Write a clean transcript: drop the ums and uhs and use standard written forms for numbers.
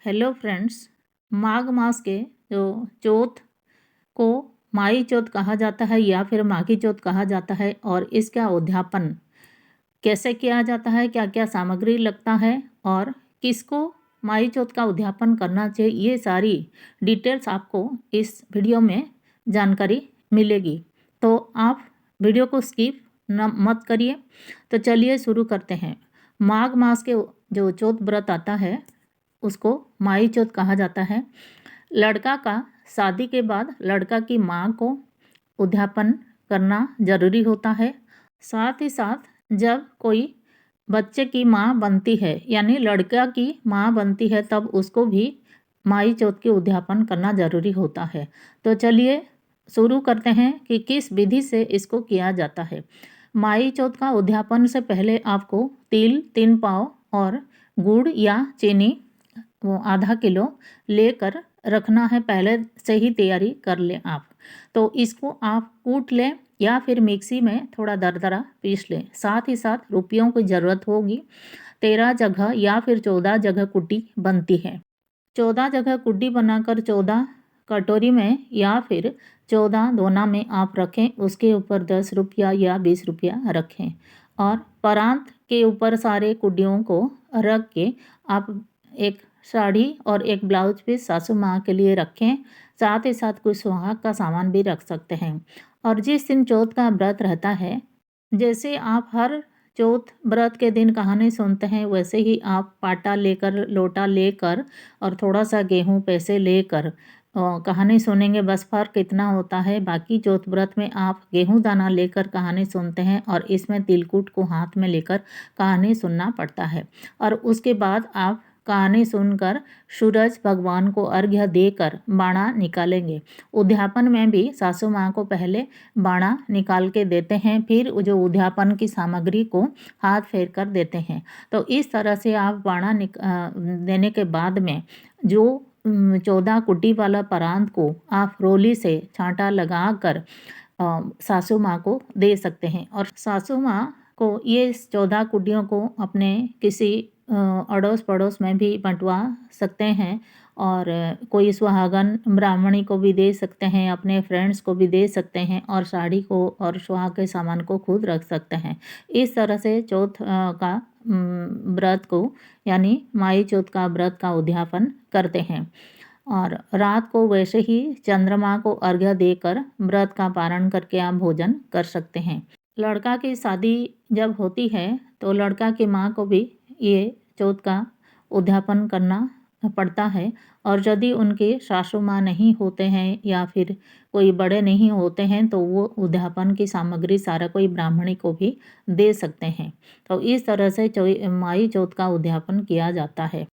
Hello friends. माघ मास के जो चौथ को माई चौथ कहा जाता है या फिर माघी चौथ कहा जाता है और इसका उद्यापन कैसे किया जाता है, क्या क्या सामग्री लगता है और किसको माई चौथ का उद्यापन करना चाहिए, ये सारी डिटेल्स आपको इस वीडियो में जानकारी मिलेगी। तो आप वीडियो को स्किप मत करिए। तो चलिए शुरू करते हैं। माघ मास के जो चौथ व्रत आता है उसको माई चौथ कहा जाता है। लड़का का शादी के बाद लड़का की माँ को उद्यापन करना जरूरी होता है। साथ ही साथ जब कोई बच्चे की माँ बनती है यानी लड़का की माँ बनती है तब उसको भी माई चौथ की उद्यापन करना जरूरी होता है। तो चलिए शुरू करते हैं कि किस विधि से इसको किया जाता है। माई चौथ का उद्यापन से पहले आपको तिल 3 पाव और गुड़ या चीनी वो आधा किलो लेकर रखना है। पहले से ही तैयारी कर लें आप। तो इसको आप कूट लें या फिर मिक्सी में थोड़ा दरदरा पीस लें। साथ ही साथ रुपयों की ज़रूरत होगी। 13 जगह या फिर 14 जगह कुट्टी बनती है। 14 जगह कुट्टी बनाकर 14 कटोरी में या फिर 14 दोना में आप रखें। उसके ऊपर 10 रुपया या 20 रुपया रखें और परांत के ऊपर सारे कुड्डियों को रख के आप एक साड़ी और एक ब्लाउज पीस सासू माँ के लिए रखें। साथ ही साथ कुछ सुहाग का सामान भी रख सकते हैं। और जिस दिन चौथ का व्रत रहता है, जैसे आप हर चौथ व्रत के दिन कहानी सुनते हैं वैसे ही आप पाटा लेकर, लोटा लेकर और थोड़ा सा गेहूँ पैसे लेकर कहानी सुनेंगे। बस फ़र्क इतना होता है, बाकी चौथ व्रत में आप गेहूँ दाना लेकर कहानी सुनते हैं और इसमें तिलकुट को हाथ में लेकर कहानी सुनना पड़ता है। और उसके बाद आप कहानी सुनकर सूरज भगवान को अर्घ्य देकर बाणा निकालेंगे। उद्यापन में भी सासू माँ को पहले बाणा निकाल के देते हैं, फिर जो उद्यापन की सामग्री को हाथ फेर कर देते हैं। तो इस तरह से आप बाणा देने के बाद में जो 14 कुट्टी वाला परांत को आप रोली से छांटा लगा कर सासू माँ को दे सकते हैं। और सासू माँ को ये 14 कुट्टियों को अपने किसी अड़ोस पड़ोस में भी बंटवा सकते हैं और कोई सुहागन ब्राह्मणी को भी दे सकते हैं, अपने फ्रेंड्स को भी दे सकते हैं और साड़ी को और सुहाग के सामान को खुद रख सकते हैं। इस तरह से चौथ का व्रत को यानी माई चौथ का व्रत का उद्यापन करते हैं। और रात को वैसे ही चंद्रमा को अर्घ्य देकर व्रत का पारण करके आप भोजन कर सकते हैं। लड़का की शादी जब होती है तो लड़का की माँ को भी ये चौथ का उद्यापन करना पड़ता है। और यदि उनके सासू माँ नहीं होते हैं या फिर कोई बड़े नहीं होते हैं तो वो उद्यापन की सामग्री सारा कोई ब्राह्मणी को भी दे सकते हैं। तो इस तरह से माई चौथ का उद्यापन किया जाता है।